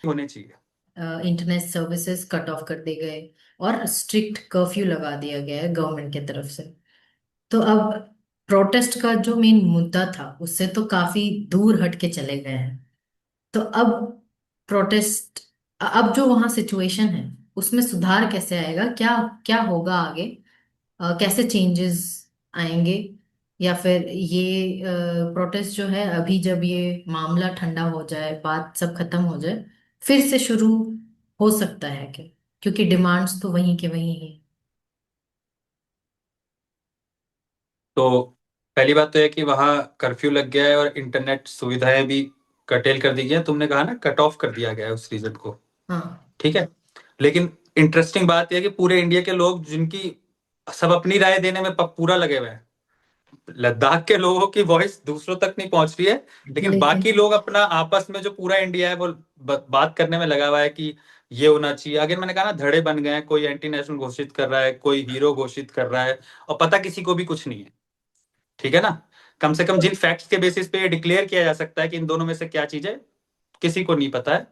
होने चाहिए। Internet services cut off कर दिए गए और स्ट्रिक्ट कर्फ्यू लगा दिया गया है गवर्नमेंट की तरफ से। तो अब प्रोटेस्ट का जो मेन मुद्दा था उससे तो काफी दूर हट के चले गए हैं। तो अब प्रोटेस्ट, अब जो वहाँ सिचुएशन है उसमें सुधार कैसे आएगा, क्या क्या होगा आगे, कैसे चेंजेस आएंगे, या फिर ये प्रोटेस्ट जो है अभी जब ये मामला ठंडा हो जाए, बात सब खत्म हो जाए, फिर से शुरू हो सकता है क्या? क्योंकि डिमांड्स तो वहीं के वहीं हैं। तो पहली बात तो है कि वहाँ कर्फ्यू लग गया है और इंटरनेट सुविधाएं भी कटेल कर दी गई हैं। तुमने कहा ना कट ऑफ कर दिया गया है उस रीजन को, हाँ। ठीक है। लेकिन इंटरेस्टिंग बात यह है कि पूरे इंडिया के लोग जिनकी सब अपनी राय देने में पूरा लगे हुए हैं। लद्दाख के लोगों की वॉइस दूसरों तक नहीं पहुंच रही है, लेकिन लेकिन बाकी लोग अपना आपस में जो पूरा इंडिया है वो बात करने में लगा हुआ है कि ये होना चाहिए। अगर मैंने कहा ना धड़े बन गए हैं, कोई एंटी नेशनल घोषित कर रहा है, कोई हीरो घोषित कर रहा है, और पता किसी को भी कुछ नहीं है, ठीक है ना। कम से कम जिन फैक्ट्स के बेसिस पे ये डिक्लेयर किया जा सकता है कि इन दोनों में से क्या चीज है, किसी को नहीं पता है।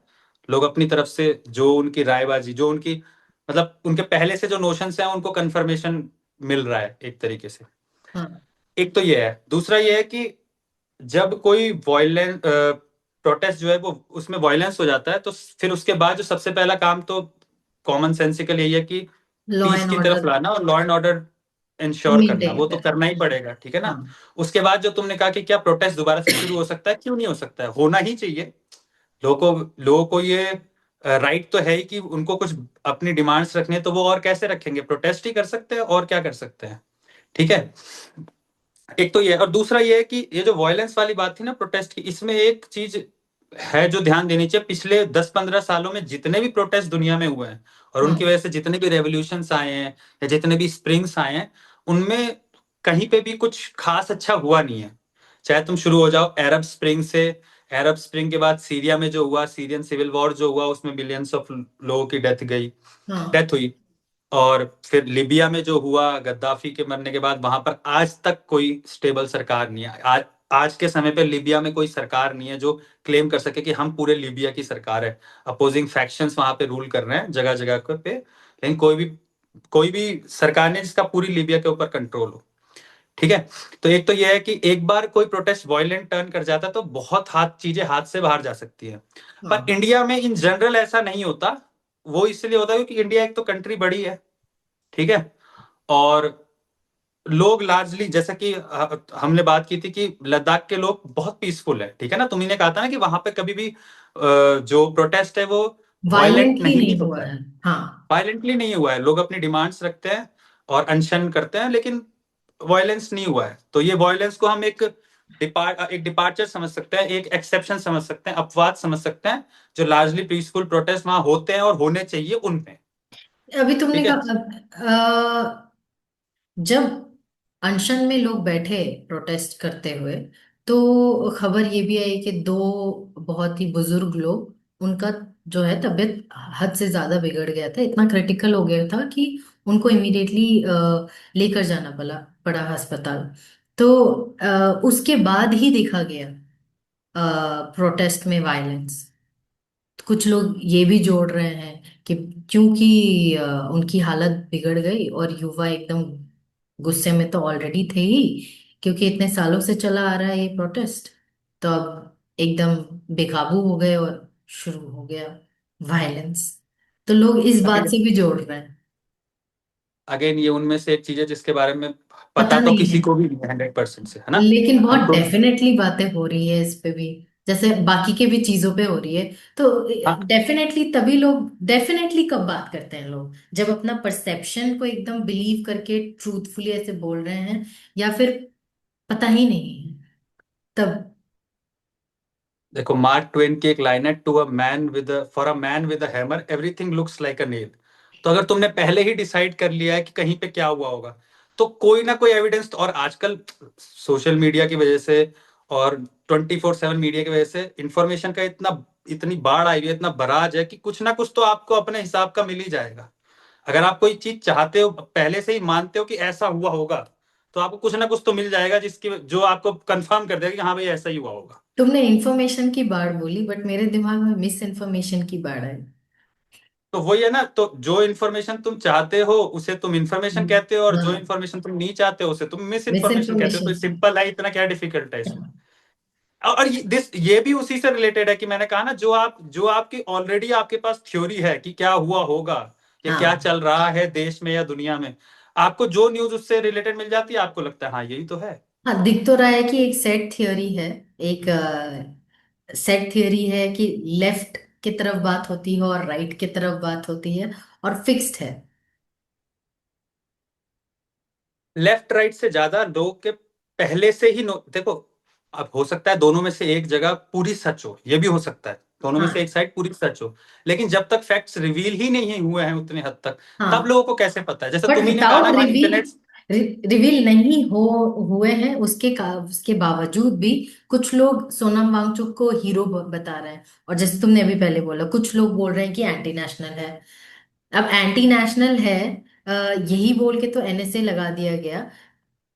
लोग अपनी तरफ से जो उनकी रायबाजी, जो उनकी मतलब उनके पहले से जो नोशंस हैं उनको कंफर्मेशन मिल रहा है एक तरीके से। हाँ। एक तो ये है। दूसरा ये है कि जब कोई वॉयलेंस प्रोटेस्ट जो है वो उसमें वायलेंस हो जाता है, तो फिर उसके बाद जो सबसे पहला काम तो कॉमन सेंसिकल यही है कि लॉ पीस एंड की तरफ ऑर्डर लाना और लॉ एंड ऑर्डर इंश्योर करना, मेंटेन वो तो कर। करना ही पड़ेगा, ठीक है ना। हाँ। उसके बाद जो तुमने कहा कि क्या प्रोटेस्ट दोबारा से शुरू हो सकता है, क्यों नहीं हो सकता है, होना ही चाहिए। लोगों को ये राइट तो है ही कि उनको कुछ अपनी डिमांड्स रखने हैं, तो वो और कैसे रखेंगे, प्रोटेस्ट ही कर सकते हैं, और क्या कर सकते हैं, ठीक है। एक तो ये, और दूसरा ये है कि ये जो वॉयलेंस वाली बात थी ना प्रोटेस्ट की, इसमें एक चीज है जो ध्यान देनी चाहिए। पिछले 10-15 सालों में जितने भी प्रोटेस्ट दुनिया में हुए हैं और उनकी हाँ। वजह से जितने भी रेवोल्यूशंस आए हैं या जितने भी स्प्रिंग्स आए हैं, उनमें कहीं पे भी कुछ खास अच्छा हुआ नहीं है। चाहे तुम शुरू हो जाओ अरब स्प्रिंग से, अरब स्प्रिंग के बाद सीरिया में जो हुआ, सीरियन सिविल वॉर जो हुआ, उसमें मिलियंस ऑफ लोगों की हाँ। डेथ हुई। और फिर लिबिया में जो हुआ गद्दाफी के मरने के बाद, वहां पर आज तक कोई स्टेबल सरकार नहीं है। आज के समय पे लिबिया में कोई सरकार नहीं है जो क्लेम कर सके कि हम पूरे लिबिया की सरकार है। अपोजिंग फैक्शंस वहां पे रूल कर रहे हैं जगह जगह पे, लेकिन कोई भी सरकार नहीं जिसका पूरी लिबिया के ऊपर कंट्रोल हो, ठीक है। तो एक तो यह है कि एक बार कोई प्रोटेस्ट वायलेंट टर्न कर जाता है तो बहुत चीजें हाथ से बाहर जा सकती है। पर हाँ। इंडिया में इन जनरल ऐसा नहीं होता। वो इसलिए होता है क्योंकि इंडिया एक तो कंट्री बड़ी है, ठीक है। और लोग लार्जली, जैसा कि हमने बात की थी कि लद्दाख के लोग बहुत पीसफुल है, ठीक है ना। तुमने कहा था ना कि वहां पे कभी भी जो प्रोटेस्ट है वो वायलेंट वायलेंटली नहीं भी नहीं हुआ होता है, है। हाँ। वायलेंटली नहीं हुआ है। लोग अपनी डिमांड्स रखते हैं और अनशन करते हैं, लेकिन वायलेंस नहीं हुआ है। तो ये वायलेंस को हम एक डिपार्चर समझ सकते हैं, एक एक्सेप्शन समझ सकते हैं, अपवाद समझ सकते हैं, जो लार्जली पीसफुल प्रोटेस्ट वहां होते हैं और होने चाहिए उनमें, अभी तुमने ठीक है। कहा जब अनशन में लोग बैठे प्रोटेस्ट करते हुए, तो खबर ये भी आई कि दो बहुत ही बुजुर्ग लोग, उनका जो है तबीयत हद से ज्यादा बिगड़ गया था, इतना क्रिटिकल हो गया था कि उनको इमीडिएटली लेकर जाना पड़ा अस्पताल। तो उसके बाद ही देखा गया प्रोटेस्ट में वायलेंस। कुछ लोग ये भी जोड़ रहे हैं कि क्योंकि उनकी हालत बिगड़ गई और युवा एकदम गुस्से में तो ऑलरेडी थे ही, क्योंकि इतने सालों से चला आ रहा है ये प्रोटेस्ट, तो अब एकदम बेकाबू हो गए और शुरू हो गया वायलेंस। तो लोग इस बात अगेन से भी जोड़ रहे हैं। अगेन ये उनमें से एक चीज है जिसके बारे में पता पता तो नहीं है, किसी को भी नहीं है 100% से, है ना। लेकिन बहुत हम तो डेफिनेटली बातें हो रही है इस पे भी, जैसे बाकी के भी चीजों पे हो रही है। तो हाँ, डेफिनेटली तभी लोग, डेफिनेटली कब बात करते हैं लोग, जब अपना परसेप्शन को एकदम बिलीव करके ट्रूथफुली ऐसे बोल रहे हैं, या फिर पता ही नहीं है तब। देखो मार्क ट्वेन की एक लाइन है, to a man with for a man with a hammer everything looks like a nail. तो अगर तुमने पहले ही डिसाइड कर लिया है कि कहीं पे क्या हुआ होगा, तो कोई ना कोई एविडेंस, और आजकल सोशल मीडिया की वजह से और 24/7 मीडिया की वजह से इंफॉर्मेशन का इतनी बाढ़ आई हुई है, इतना बराज है कि कुछ ना कुछ तो आपको अपने हिसाब का मिल ही जाएगा। अगर आप कोई चीज चाहते हो, पहले से ही मानते हो कि ऐसा हुआ होगा, तो आपको कुछ ना कुछ तो मिल जाएगा जिसकी जो आपको कंफर्म कर देगा कि हाँ भाई ऐसा ही हुआ होगा। तुमने इंफॉर्मेशन की बाढ़ बोली, बट मेरे दिमाग में मिस इन्फॉर्मेशन की बाढ़ है। तो वही है ना, तो जो इन्फॉर्मेशन तुम चाहते हो उसे तुम इन्फॉर्मेशन कहते हो, और जो हाँ, इन्फॉर्मेशन तुम नहीं चाहते हो उसे तुम मिस मिस इन्फॉर्मेशन कहते हो। तो इन्फॉर्मेशन। सिंपल है, इतना क्या डिफिकल्ट है इसमें। और ये भी उसी से रिलेटेड है कि मैंने कहा ना, जो आपकी ऑलरेडी आपके पास थ्योरी है कि क्या हुआ होगा या क्या हाँ चल रहा है देश में या दुनिया में, आपको जो न्यूज उससे रिलेटेड मिल जाती है, आपको लगता है हाँ यही तो है। हाँ, दिख तो रहा है कि एक सेट थियोरी है। एक सेट थियोरी है कि लेफ्ट की तरफ बात होती है और राइट की तरफ बात होती है, और फिक्स्ड है। लेफ्ट राइट से ज्यादा लोग के पहले से ही देखो, अब हो सकता है दोनों में से एक जगह पूरी सच हो, ये भी हो सकता है दोनों में से एक हाँ साइड पूरी सच हो, लेकिन जब तक फैक्ट्स रिवील ही नहीं हुए हैं उतने हद तक, तब हाँ, लोगों को कैसे पता है? जैसे बट तुम ही ने कहा ना विदाउट वहां रिवील, इंटरनेट। रिवील नहीं हो हुए हैं, उसके बावजूद भी कुछ लोग सोनम वांगचुक को हीरो बता रहे हैं। और जैसे तुमने अभी पहले बोला, कुछ लोग बोल रहे हैं कि एंटी नेशनल है। अब एंटी नेशनल है, यही बोल के तो एनएसए लगा दिया गया।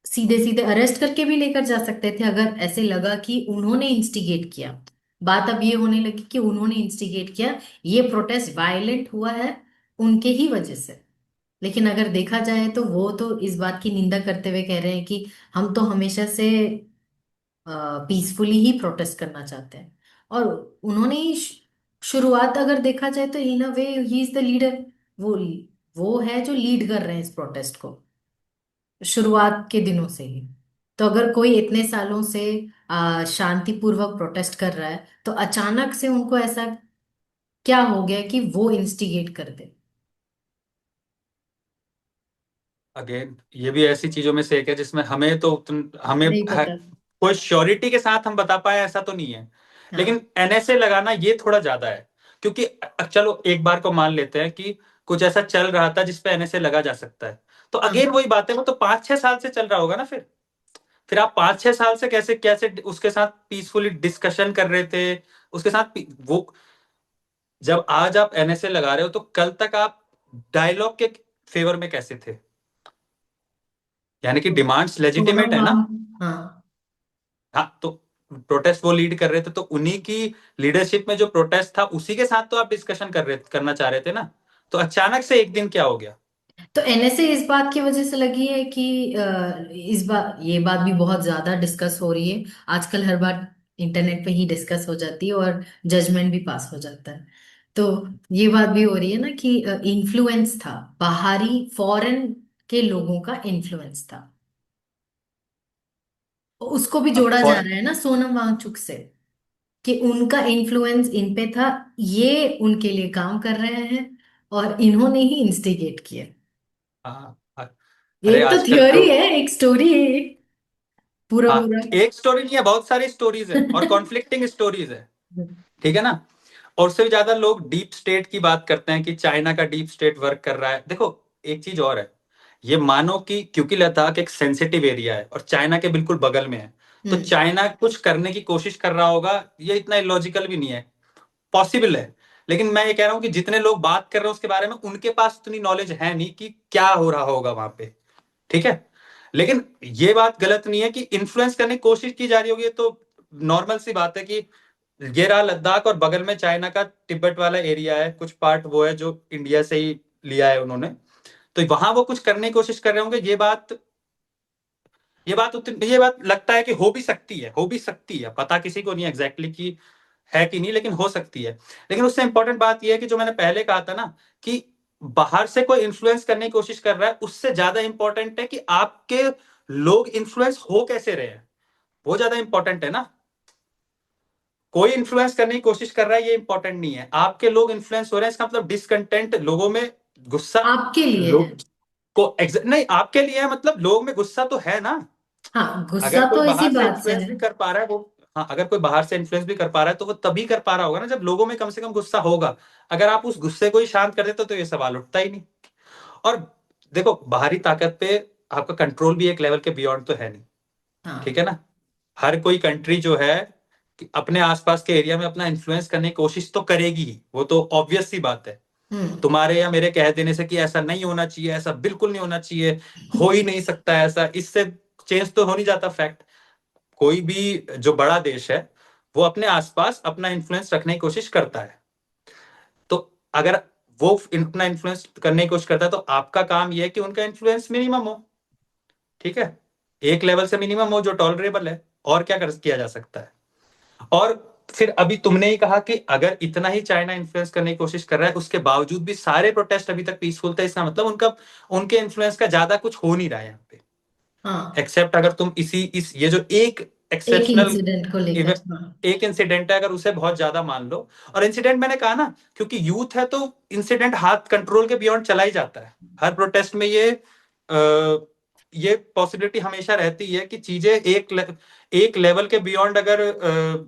सीधे सीधे अरेस्ट करके भी लेकर जा सकते थे अगर ऐसे लगा कि उन्होंने इंस्टिगेट किया। बात अब ये होने लगी कि उन्होंने इंस्टिगेट किया, ये प्रोटेस्ट वायलेंट हुआ है उनके ही वजह से। लेकिन अगर देखा जाए तो वो तो इस बात की निंदा करते हुए कह रहे हैं कि हम तो हमेशा से पीसफुली ही प्रोटेस्ट करना चाहते हैं। और उन्होंने ही शुरुआत अगर देखा जाए तो इन अ वे ही इज द लीडर। वो वो है जो लीड कर रहे हैं इस प्रोटेस्ट को शुरुआत के दिनों से ही। तो अगर कोई इतने सालों से शांतिपूर्वक प्रोटेस्ट कर रहा है, तो अचानक से उनको ऐसा क्या हो गया कि वो इंस्टिगेट कर दे। अगेन ये भी ऐसी चीजों में से एक है जिसमें हमें तो नहीं पता। कोई श्योरिटी के साथ हम बता पाए ऐसा तो नहीं है। हाँ लेकिन एनएसए लगाना ये थोड़ा ज्यादा है, क्योंकि चलो एक बार को मान लेते हैं कि कुछ ऐसा चल रहा था जिसपे एनएसए लगा जा सकता है, तो हाँ अगेन वही बात है, वो तो 5-6 साल से चल रहा होगा ना। फिर आप 5-6 साल से कैसे कैसे उसके साथ पीसफुली डिस्कशन कर रहे थे उसके साथ वो, जब आज आप एनएसए लगा रहे हो तो कल तक आप डायलॉग के फेवर में कैसे थे? यानी कि तो डिमांड्स लेजिटिमेट सोनम है ना। वांग, हाँ। हाँ, तो प्रोटेस्ट वो लीड कर रहे थे, तो उन्हीं की लीडरशिप में जो प्रोटेस्ट था उसी के साथ तो आप डिस्कशन करना चाह रहे थे ना। तो अचानक से एक दिन क्या हो गया? तो एनएसए इस बात की वजह से लगी है कि इस बार ये बात भी बहुत ज्यादा डिस्कस हो रही है आजकल। हर बार इंटरनेट पे ही डिस्कस हो जाती है और जजमेंट भी पास हो जाता है। तो ये बात भी हो रही है ना कि इन्फ्लुएंस था, बाहरी फॉरेन के लोगों का इन्फ्लुएंस था। उसको भी अब जोड़ा जा फॉर रहा है ना सोनम वांगचुक से, कि उनका इन्फ्लुएंस इन पे था, ये उनके लिए काम कर रहे हैं और इन्होंने ही इंस्टिगेट किया। हाँ, हाँ, अरे एक तो आजकल तो थियोरी है, एक स्टोरी है, एक पूरा हाँ, पूरा। एक स्टोरी नहीं है, बहुत सारी स्टोरीज है और कॉन्फ्लिक्टिंग स्टोरीज है। ठीक है ना। और उससे भी ज्यादा लोग डीप स्टेट की बात करते हैं कि चाइना का डीप स्टेट वर्क कर रहा है। देखो, एक चीज और है, ये मानो कि क्योंकि लद्दाख एक सेंसिटिव एरिया है और चाइना के बिल्कुल बगल में है, तो हम्म। चाइना कुछ करने की कोशिश कर रहा होगा, ये इतना इलॉजिकल भी नहीं है, पॉसिबल है। लेकिन मैं ये कह रहा हूं कि जितने लोग बात कर रहे हैं उसके बारे में, उनके पास उतनी नॉलेज है नहीं कि क्या हो रहा होगा वहां पे। ठीक है। लेकिन ये बात गलत नहीं है कि इन्फ्लुएंस करने की कोशिश की जा रही होगी, तो नॉर्मल सी बात है कि ये रहा लद्दाख और बगल में चाइना का तिब्बत वाला एरिया है, कुछ पार्ट वो है जो इंडिया से ही लिया है उन्होंने। तो वहां वो कुछ करने की कोशिश कर रहे होंगे, ये बात लगता है कि हो भी सकती है, पता किसी को नहीं एग्जैक्टली कि है कि नहीं, लेकिन हो सकती है। लेकिन उससे इंपॉर्टेंट बात यह है कि जो मैंने पहले कहा था ना, कि बाहर से कोई इन्फ्लुएंस करने की कोशिश कर रहा है, उससे ज्यादा इंपॉर्टेंट है कि आपके लोग इन्फ्लुएंस हो कैसे रहे हैं, वो ज्यादा इंपॉर्टेंट है ना। कोई इन्फ्लुएंस करने की कोशिश कर रहा है ये इंपॉर्टेंट नहीं है, आपके लोग इन्फ्लुएंस हो रहे हैं, इसका मतलब डिसकंटेंट लोगों में, गुस्सा आपके लिए है। लोग नहीं, आपके लिए है, मतलब लोग में गुस्सा तो है ना। हाँ, अगर गुस्सा कोई तो इसी बाहर से बात से इन्फ्लुएंस है। भी कर पा रहा है वो, हाँ, अगर कोई बाहर से इन्फ्लुएंस भी कर पा रहा है तो वो तभी कर पा रहा होगा ना जब लोगों में कम से कम गुस्सा होगा। अगर आप उस गुस्से को ही शांत कर देते तो ये सवाल उठता ही नहीं। और देखो, बाहरी ताकत पे आपका कंट्रोल भी एक लेवल के बियॉन्ड तो है नहीं। ठीक हाँ। है ना। हर कोई कंट्री जो है कि अपने आसपास के एरिया में अपना इन्फ्लुएंस करने की कोशिश तो करेगी ही, वो तो ऑब्वियस सी बात है। हम्म। तुम्हारे या मेरे कह देने से कि ऐसा नहीं होना चाहिए, ऐसा बिल्कुल नहीं होना चाहिए, हो ही नहीं सकता ऐसा, इससे चेंज तो हो नहीं जाता फैक्ट। कोई भी जो बड़ा देश है वो अपने आसपास अपना इन्फ्लुएंस रखने की कोशिश करता है। तो अगर वो अपना इन्फ्लुएंस करने की कोशिश करता है तो आपका काम यह है कि उनका इन्फ्लुएंस मिनिमम हो। ठीक है, एक लेवल से मिनिमम हो जो टॉलरेबल है। और क्या कर किया जा सकता है। और फिर अभी तुमने ही कहा कि अगर इतना ही चाइना इन्फ्लुएंस करने की कोशिश कर रहा है उसके बावजूद भी सारे प्रोटेस्ट अभी तक पीसफुल थे, इसका मतलब उनका उनके इन्फ्लुएंस का ज्यादा कुछ हो नहीं रहा है यहाँ पे। हाँ, एक्सेप्ट अगर तुम इस ये जो एक एक एक्सेप्शनल इंसिडेंट को लेकर, हाँ। एक इंसिडेंट है अगर उसे बहुत ज्यादा मान लो। और इंसिडेंट मैंने कहा ना, क्योंकि यूथ है तो इंसिडेंट हाथ कंट्रोल के बियॉन्ड चला ही जाता है। हर प्रोटेस्ट में ये पॉसिबिलिटी हमेशा रहती है कि चीजें एक लेवल के बियॉन्ड अगर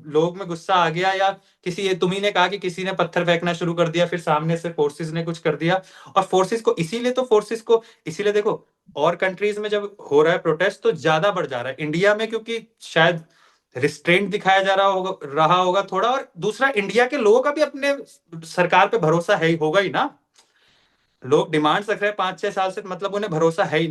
लोग में गुस्सा आ गया, या किसी, तुम्ही ने कहा कि किसी ने पत्थर फेंकना शुरू कर दिया, फिर सामने से फोर्सेस ने कुछ कर दिया। और फोर्सेस को इसीलिए देखो, और कंट्रीज में जब हो रहा है प्रोटेस्ट तो ज्यादा बढ़ जा रहा है। इंडिया में क्योंकि शायद रिस्ट्रेंट दिखाया जा रहा होगा थोड़ा, और दूसरा इंडिया के लोगों का भी अपने सरकार पे भरोसा है होगा ही ना। लोग डिमांड्स रख रहे हैं 5-6 साल से, मतलब उन्हें भरोसा है ही ना।